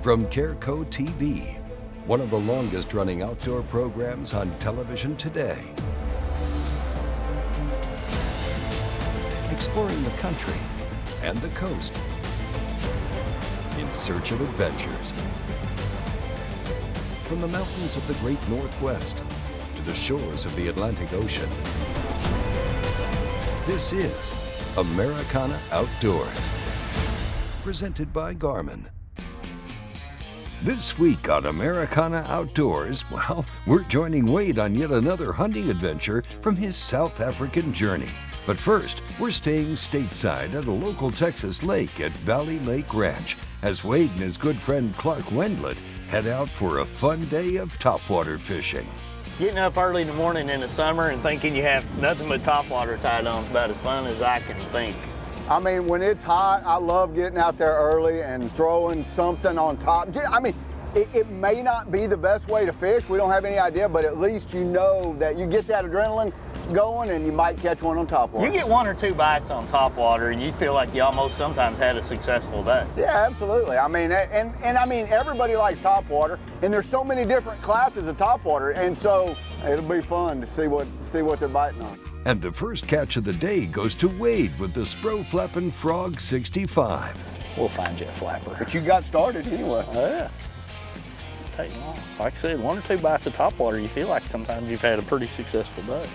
From Careco TV, one of the longest running outdoor programs on television today. Exploring the country and the coast in search of adventures. From the mountains of the great Northwest to the shores of the Atlantic Ocean. This is Americana Outdoors, presented by Garmin. This week on Americana Outdoors, well, we're joining Wade on yet another hunting adventure from his South African journey. But first, we're staying stateside at a local Texas lake at Valley Lake Ranch as Wade and his good friend Clark Wendlandt head out for a fun day of topwater fishing. Getting up early in the morning in the summer and thinking you have nothing but topwater tied on is about as fun as I can think. I mean, when it's hot, I love getting out there early and throwing something on top. I mean, it may not be the best way to fish. We don't have any idea, but at least you know that you get that adrenaline going and you might catch one on topwater. You get one or two bites on topwater and you feel like you almost sometimes had a successful day. Yeah, absolutely. I mean, and I mean, everybody likes topwater, and there's so many different classes of topwater, and so it'll be fun to see what they're biting on. And the first catch of the day goes to Wade with the Spro Flappin' Frog 65. We'll find you a flapper. But you got started anyway. Oh, yeah. Take long. Like I said, one or two bites of topwater, you feel like sometimes you've had a pretty successful day.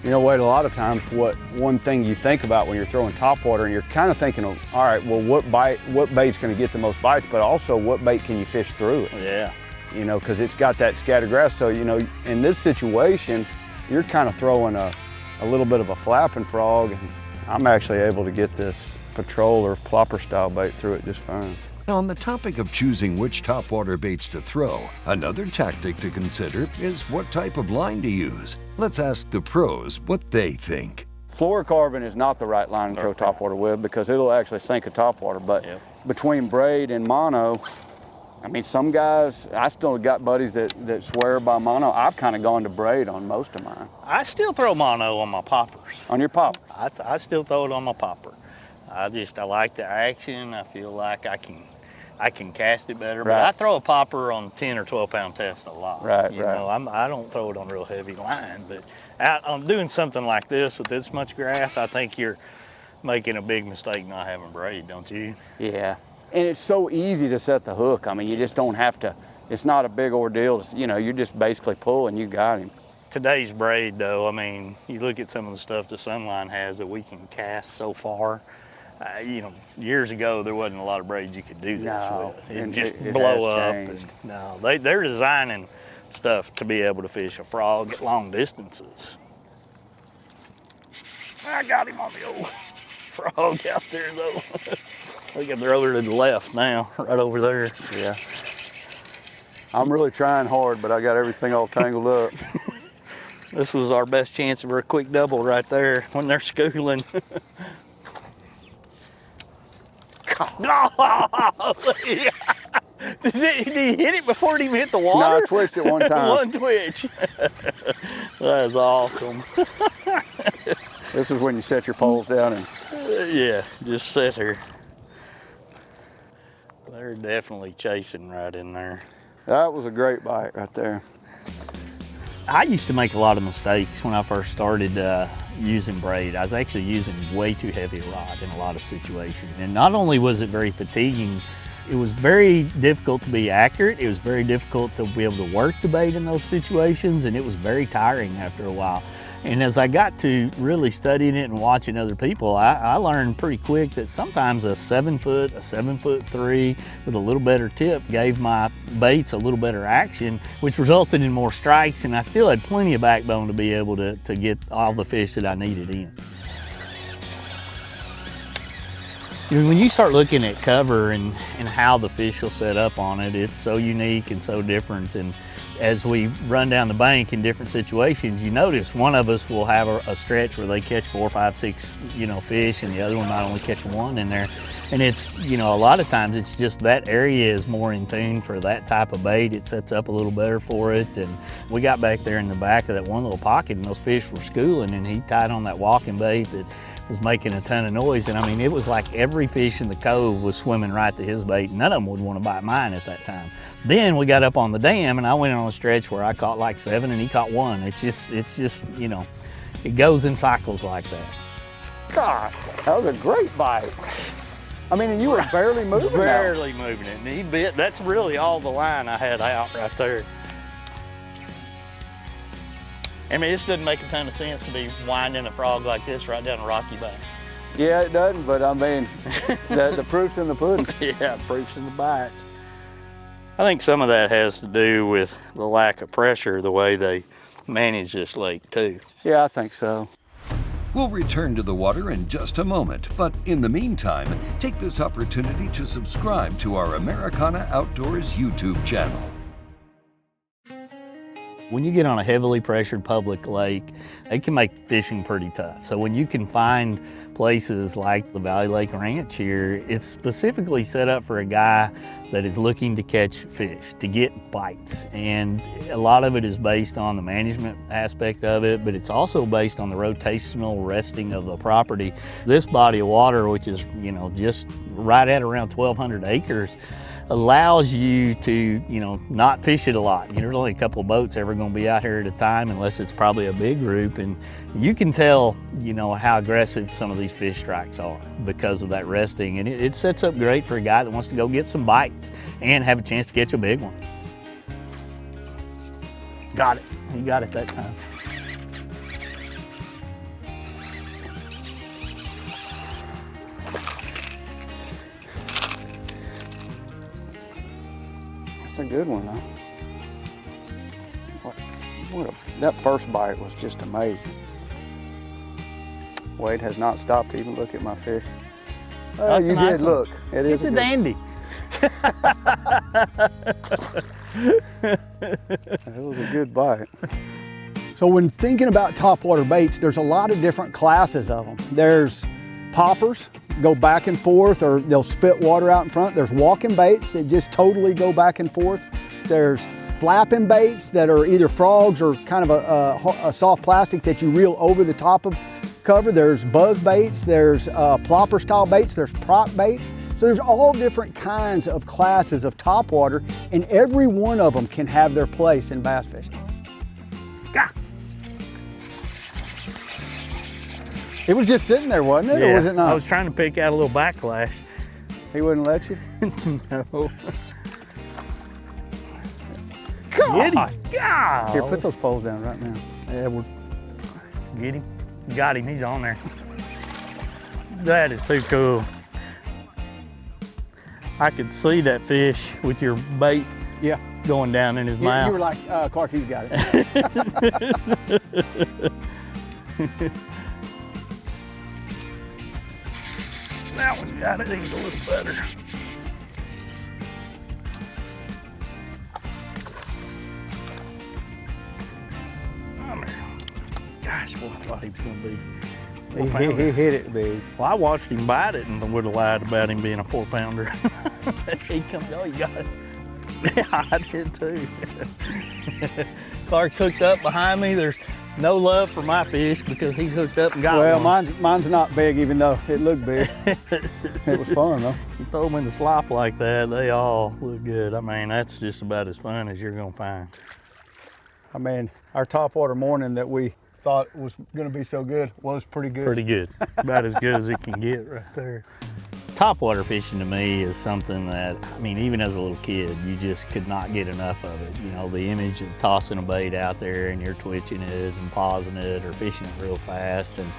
You know, Wade, a lot of times one thing you think about when you're throwing topwater, and you're kind of thinking of, all right, well, what bait's going to get the most bites, but also what bait can you fish through it? Yeah. You know, because it's got that scattergrass. So, you know, in this situation, you're kind of throwing a little bit of a flapping frog, and I'm actually able to get this patrol or plopper style bait through it just fine. Now, on the topic of choosing which topwater baits to throw, another tactic to consider is what type of line to use. Let's ask the pros what they think. Fluorocarbon is not the right line to throw topwater with because it'll actually sink a topwater, but between braid and mono, I mean, some guys, I still got buddies that swear by mono. I've kind of gone to braid on most of mine. I still throw mono on my poppers. On your popper? I still throw it on my popper. I like the action. I feel like I can cast it better. Right. But I throw a popper on 10 or 12 pound test a lot. Right, you know, I don't throw it on real heavy line, but out on doing something like this with this much grass, I think you're making a big mistake not having braid, don't you? Yeah. And it's so easy to set the hook. I mean, you just don't have to, it's not a big ordeal. You know, you just basically pull and you got him. Today's braid though, I mean, you look at some of the stuff the Sunline has that we can cast so far. You know, years ago, there wasn't a lot of braids you could do this with. It just blow up. And, no, they're designing stuff to be able to fish a frog at long distances. I got him on the old frog out there though. We can throw her to the left now, right over there. Yeah. I'm really trying hard, but I got everything all tangled up. This was our best chance of a quick double right there when they're schooling. Did he hit it before it even hit the water? No, I twitched it one time. One twitch. That is awesome. This is when you set your poles down and... Yeah, just sit here. They're definitely chasing right in there. That was a great bite right there. I used to make a lot of mistakes when I first started using braid. I was actually using way too heavy a rod in a lot of situations. And not only was it very fatiguing, it was very difficult to be accurate. It was very difficult to be able to work the bait in those situations, and it was very tiring after a while. And as I got to really studying it and watching other people, I learned pretty quick that sometimes a 7-foot, a 7'3" with a little better tip gave my baits a little better action, which resulted in more strikes, and I still had plenty of backbone to be able to get all the fish that I needed in. You know, when you start looking at cover and how the fish will set up on it, it's so unique and so different. And as we run down the bank in different situations, you notice one of us will have a stretch where they catch 4, 5, 6, fish, and the other one might only catch one in there. And it's, a lot of times it's just that area is more in tune for that type of bait. It sets up a little better for it. And we got back there in the back of that one little pocket and those fish were schooling, and he tied on that walking bait that was making a ton of noise. And I mean, it was like every fish in the cove was swimming right to his bait. None of them would want to bite mine at that time. Then we got up on the dam and I went on a stretch where I caught like 7 and he caught 1. It's just, you know, it goes in cycles like that. God, that was a great bite. I mean, and you were barely moving. Barely moving it. And he bit, that's really all the line I had out right there. I mean, this doesn't make a ton of sense to be winding a frog like this right down a rocky bank. Yeah, it doesn't, but I mean, the proof's in the pudding. Yeah, proof's in the bites. I think some of that has to do with the lack of pressure, the way they manage this lake too. Yeah, I think so. We'll return to the water in just a moment, but in the meantime, take this opportunity to subscribe to our Americana Outdoors YouTube channel. When you get on a heavily pressured public lake, it can make fishing pretty tough. So when you can find places like the Valley Lake Ranch here, it's specifically set up for a guy that is looking to catch fish, to get bites. And a lot of it is based on the management aspect of it, but it's also based on the rotational resting of the property. This body of water, which is, you know, just right at around 1,200 acres, allows you to, you know, not fish it a lot. You know, there's only a couple of boats ever going to be out here at a time, unless it's probably a big group, and you can tell, you know, how aggressive some of these fish strikes are because of that resting. And it sets up great for a guy that wants to go get some bites and have a chance to catch a big one. Got it. He got it that time. That's a good one, though. That first bite was just amazing. Wade has not stopped to even look at my fish. Oh, you nice did look. It is a dandy. That was a good bite. So when thinking about topwater baits, there's a lot of different classes of them. There's poppers, go back and forth, or they'll spit water out in front. There's walking baits that just totally go back and forth. There's flapping baits that are either frogs or kind of a soft plastic that you reel over the top of cover. There's buzz baits, there's plopper style baits, there's prop baits. So there's all different kinds of classes of topwater, and every one of them can have their place in bass fishing. Gah! It was just sitting there, wasn't it? Yeah, or was it not? I was trying to pick out a little backlash. He wouldn't let you? No. God. God. Here, put those poles down right now. Yeah, we'll get him. Got him, he's on there. That is too cool. I could see that fish with your bait going down in his mouth. You were like, Clark, he's got it. That one got it, he's a little better. Gosh, boy, I thought he was going to be. He hit it big. Well, I watched him bite it and would have lied about him being a 4-pounder. He comes, oh, you got it. Yeah, I did too. Clark's hooked up behind me. There's no love for my fish because he's hooked up and got one. Well, mine's not big, even though it looked big. It was fun, though. You throw them in the slop like that, they all look good. I mean, that's just about as fun as you're gonna find. I mean, our topwater morning that we thought was gonna be so good was pretty good. Pretty good. About as good as it can get right there. Topwater fishing to me is something that, I mean, even as a little kid, you just could not get enough of it. You know, the image of tossing a bait out there and you're twitching it and pausing it or fishing it real fast, and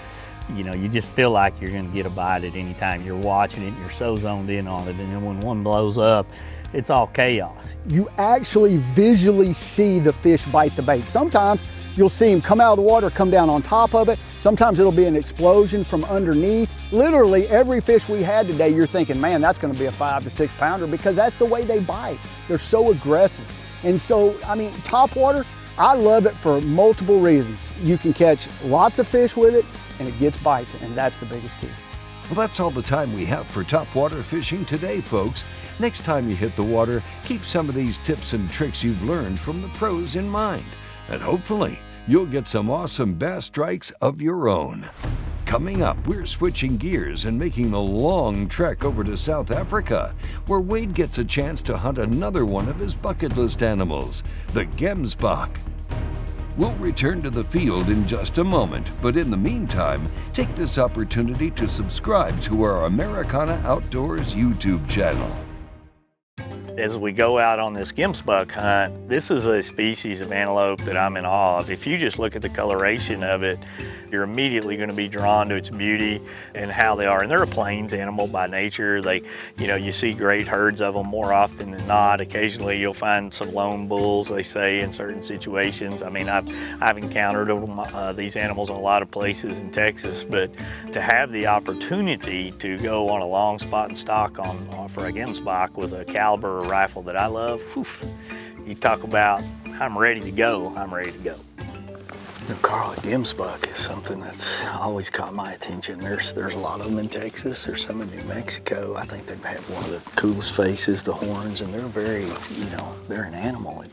you know, you just feel like you're gonna get a bite at any time. You're watching it and you're so zoned in on it, and then when one blows up, it's all chaos. You actually visually see the fish bite the bait. Sometimes you'll see him come out of the water, come down on top of it. Sometimes it'll be an explosion from underneath. Literally every fish we had today, you're thinking, man, that's gonna be a 5 to 6 pounder, because that's the way they bite. They're so aggressive. And so, I mean, topwater, I love it for multiple reasons. You can catch lots of fish with it, and it gets bites, and that's the biggest key. Well, that's all the time we have for topwater fishing today, folks. Next time you hit the water, keep some of these tips and tricks you've learned from the pros in mind. And hopefully, you'll get some awesome bass strikes of your own. Coming up, we're switching gears and making the long trek over to South Africa, where Wade gets a chance to hunt another one of his bucket list animals, the Gemsbok. We'll return to the field in just a moment, but in the meantime, take this opportunity to subscribe to our Americana Outdoors YouTube channel. As we go out on this Gemsbok hunt, this is a species of antelope that I'm in awe of. If you just look at the coloration of it, you're immediately going to be drawn to its beauty and how they are. And they're a plains animal by nature. You see great herds of them more often than not. Occasionally you'll find some lone bulls, they say, in certain situations. I mean, I've encountered these animals in a lot of places in Texas, but to have the opportunity to go on a long spot and stock for a Gemsbok with a caliber rifle that I love, whew, you talk about I'm ready to go, I'm ready to go. Carl, a Gemsbok is something that's always caught my attention. There's a lot of them in Texas, there's some in New Mexico. I think they have one of the coolest faces, the horns, and they're very, they're an animal. And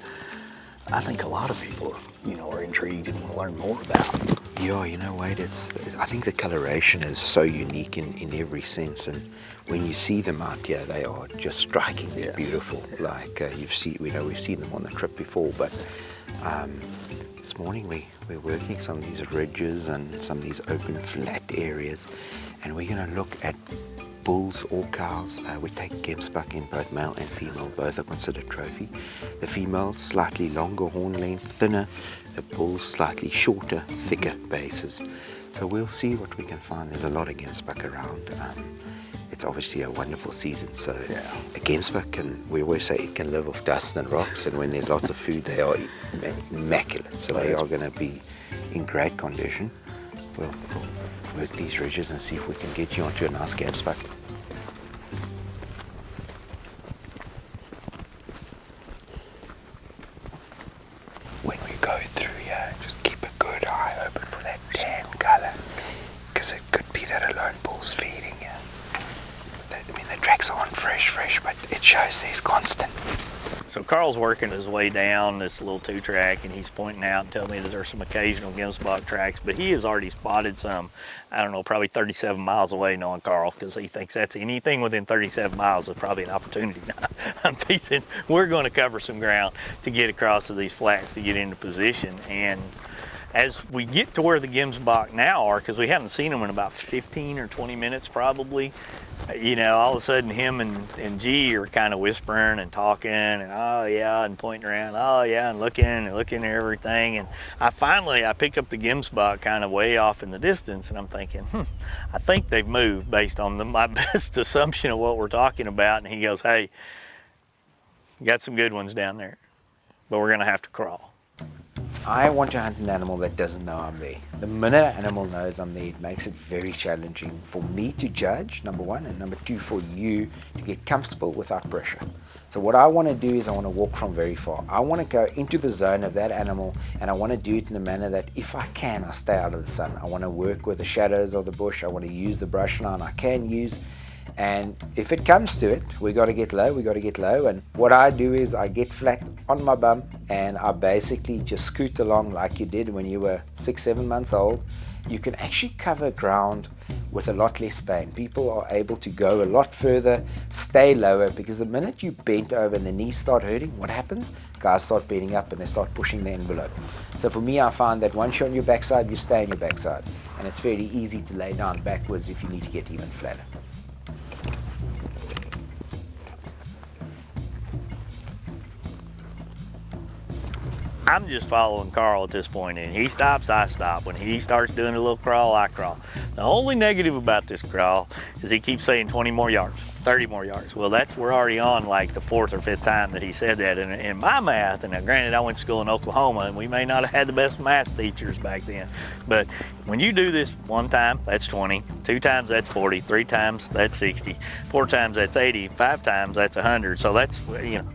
I think a lot of people, are intrigued and want to learn more about them. Yeah, Wade, I think the coloration is so unique in every sense, and when you see them out here, they are just strikingly beautiful. Yeah. Like we've seen them on the trip before, but this morning we're working some of these ridges and some of these open flat areas, and we're going to look at bulls or cows. We take Gemsbok in both male and female. Both are considered trophy. The females slightly longer horn length, thinner. The bulls slightly shorter, thicker bases. So we'll see what we can find. There's a lot of Gemsbok around. It's obviously a wonderful season. So a Gemsbok we always say it can live off dust and rocks, and when there's lots of food, they are immaculate. So they are going to be in great condition. We'll work these ridges and see if we can get you onto a nice Gemsbok. When we go through here, just keep a good eye open for that tan colour, because it could be that a lone bull's feeding here. The tracks aren't fresh, but it shows there's constant. So Carl's working his way down this little 2-track, and he's pointing out and telling me that there's some occasional Gemsbok tracks, but he has already spotted some, I don't know, probably 37 miles away, knowing Carl, because he thinks that's anything within 37 miles is probably an opportunity. I'm teasing. We're going to cover some ground to get across to these flats to get into position. And as we get to where the Gemsbok now are, because we haven't seen them in about 15 or 20 minutes probably, all of a sudden him and G are kind of whispering and talking and oh yeah, and pointing around, oh yeah, and looking at everything. And I pick up the Gemsbok kind of way off in the distance, and I'm thinking, I think they've moved based on my best assumption of what we're talking about. And he goes, hey, got some good ones down there, but we're gonna have to crawl. I want to hunt an animal that doesn't know I'm there. The minute an animal knows I'm there, it makes it very challenging for me to judge, number one, and number two, for you to get comfortable without pressure. So what I want to do is I want to walk from very far. I want to go into the zone of that animal, and I want to do it in a manner that if I can, I stay out of the sun. I want to work with the shadows of the bush. I want to use the brush line I can use. And if it comes to it, we got to get low. And what I do is I get flat on my bum, and I basically just scoot along like you did when you were 6-7 months old. You can actually cover ground with a lot less pain. People are able to go a lot further, stay lower, because the minute you bent over and the knees start hurting, what happens? Guys start bending up and they start pushing the envelope. So for me, I find that once you're on your backside, you stay on your backside. And it's fairly easy to lay down backwards if you need to get even flatter. I'm just following Carl at this point, and he stops, I stop. When he starts doing a little crawl, I crawl. The only negative about this crawl is he keeps saying 20 more yards, 30 more yards. Well, we're already on like the 4th or 5th time that he said that. And in my math, and granted I went to school in Oklahoma, and we may not have had the best math teachers back then, but when you do this 1 time, that's 20, 2 times, that's 40, 3 times, that's 60, 4 times, that's 80, 5 times, that's 100. So that's,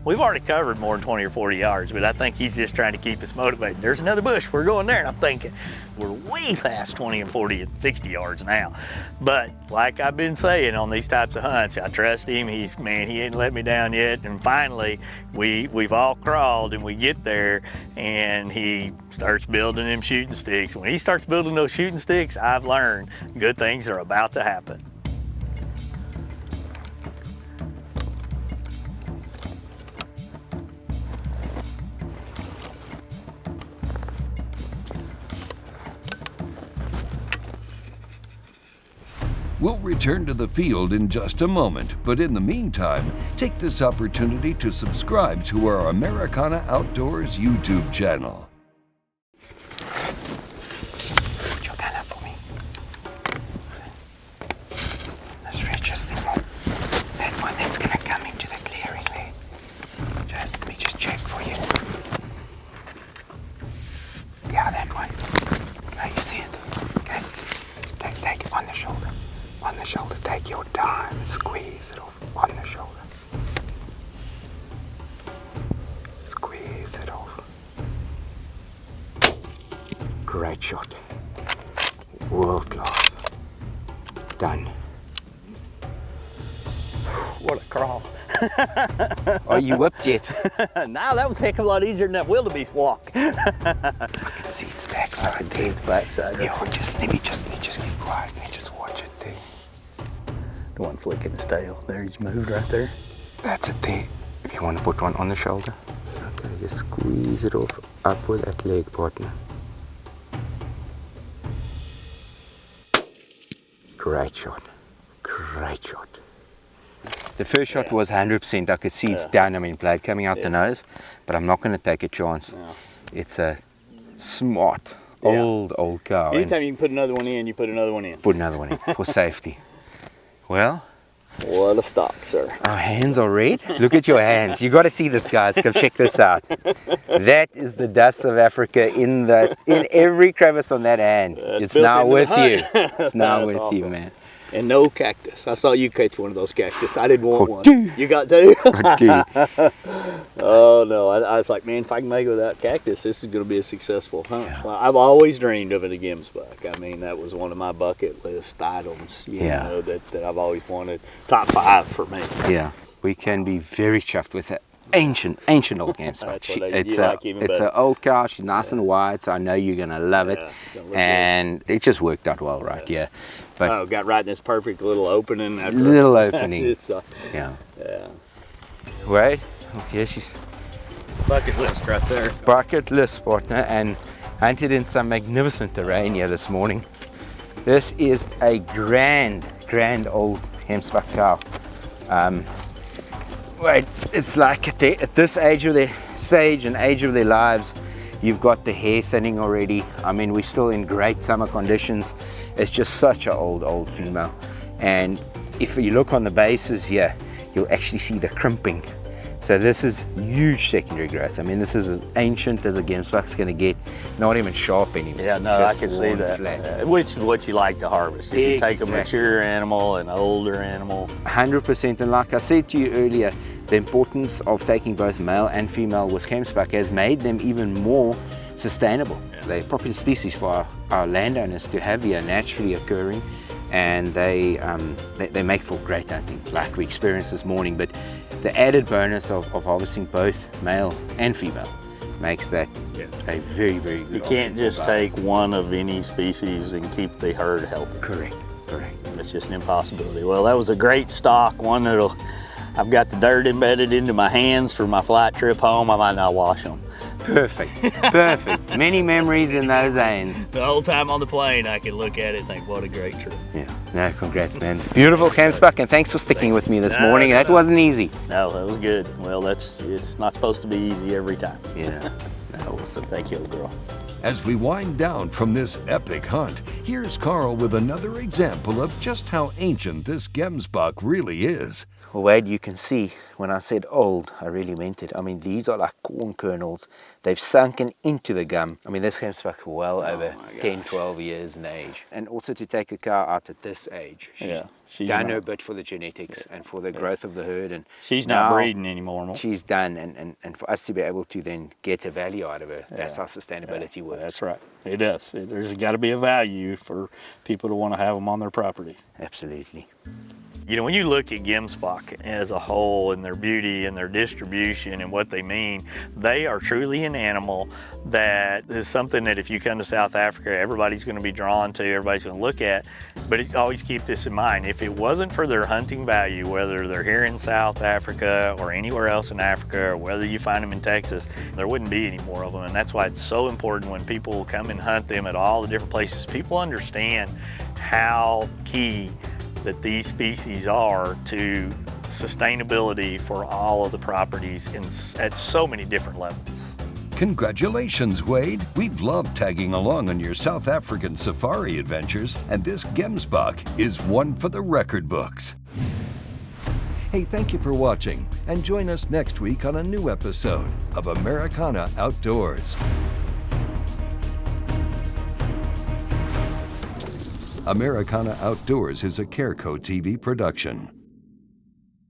we've already covered more than 20 or 40 yards, but I think he's just trying to keep us motivated. There's another bush, we're going there. And I'm thinking, we're way past 20 and 40 and 60 yards now. But like I've been saying on these types of hunts, I trust him. He ain't let me down yet. And finally, we've all crawled, and we get there, and he starts building them shooting sticks. When he starts building those shooting shooting sticks, I've learned good things are about to happen. We'll return to the field in just a moment, but in the meantime, take this opportunity to subscribe to our Americana Outdoors YouTube channel. Put your gun up for me. Let's reach this thing up. That one that's gonna come into the clearing there. Let me just check for you. Yeah, that one. Now you see it. Okay. Take it on the shoulder. On the shoulder, take your time, squeeze it off on the shoulder. Squeeze it off. Great shot. World class. Done. What a crawl. Are you whipped yet? Now that was a heck of a lot easier than that wildebeest walk. I can see its backside there. Its backside. Yeah, let me just keep quiet. Let me just watch it there. The one flicking his tail. There, he's moved right there. That's it there. If you want to put one on the shoulder. Okay, just squeeze it off up with that leg, partner. Great shot. Great shot. The first shot was 100%. I could see it's down. I mean, blade coming out the nose, but I'm not going to take a chance. No. It's a smart, old cow. Anytime you can put another one in, you put another one in. Put another one in for safety. Well, what a stock, sir. our hands are red. Look at your hands. You got to see this, guys. Come check this out. That is the dust of Africa in every crevice on that hand. It's now with you. It's now with you, man. And no cactus. I saw you catch one of those cactus. I didn't want one. You got two? Oh no, I was like, man, if I can make it without cactus, this is going to be a successful hunt. Yeah. Well, I've always dreamed of it at Gemsbok. I mean, that was one of my bucket list items, you know, that I've always wanted. Top 5 for me. Yeah, we can be very chuffed with that ancient old Gemsbok. It's an old cow. She's nice and wide, so I know you're going to love it. And it just worked out well, right? Yeah. But got right in this perfect little opening. Little opening. Yeah. Wait. Okay, she's bucket list right there. Bucket list, partner, and hunted in some magnificent terrain here this morning. This is a grand old Gemsbok cow. It's like at this age of their lives, you've got the hair thinning already. I mean, we're still in great summer conditions. It's just such an old female. And if you look on the bases here, you'll actually see the crimping. So this is huge secondary growth. I mean, this is as ancient as a Gemsbok's going to get. Not even sharp anymore. Yeah, no, I can see that. Which is what you like to harvest. If you take a mature animal and an older animal. 100%. And like I said to you earlier, the importance of taking both male and female with Gemsbok has made them even more sustainable. They're popular species for our landowners to have here, naturally occurring, and they make for great hunting, like we experienced this morning. But the added bonus of harvesting both male and female makes that a very good. You can't just take one of any species and keep the herd healthy. Correct. It's just an impossibility. Well, that was a great stock, one I've got the dirt embedded into my hands for my flight trip home. I might not wash them. Perfect. Many memories in those hands. The whole time on the plane, I could look at it and think, what a great trip. Yeah, no, congrats, man. Beautiful Gemsbok, and thanks for sticking with me this morning. That wasn't easy. No, that was good. Well, it's not supposed to be easy every time. Yeah, no, awesome. Thank you, girl. As we wind down from this epic hunt, here's Carl with another example of just how ancient this Gemsbok really is. Well, Wade, you can see when I said old, I really meant it. I mean, these are like corn kernels. They've sunken into the gum. I mean, this Gemsbok well over 10, 12 years in age. And also to take a cow out at this age, she's done her bit for the genetics and for the growth of the herd. And she's not breeding anymore. She's done, and for us to be able to then get a value out of her, that's how sustainability works. That's right. It does. There's got to be a value for people to want to have them on their property. Absolutely. You know, when you look at Gemsbok as a whole and their beauty and their distribution and what they mean, they are truly an animal that is something that if you come to South Africa, everybody's going to be drawn to, everybody's going to look at. But always keep this in mind. If it wasn't for their hunting value, whether they're here in South Africa or anywhere else in Africa, or whether you find them in Texas, there wouldn't be any more of them. And that's why it's so important when people come and hunt them at all the different places, people understand how key that these species are to sustainability for all of the properties at so many different levels. Congratulations, Wade. We've loved tagging along on your South African safari adventures, and this Gemsbok is one for the record books. Hey, thank you for watching, and join us next week on a new episode of Americana Outdoors. Americana Outdoors is a Careco TV production.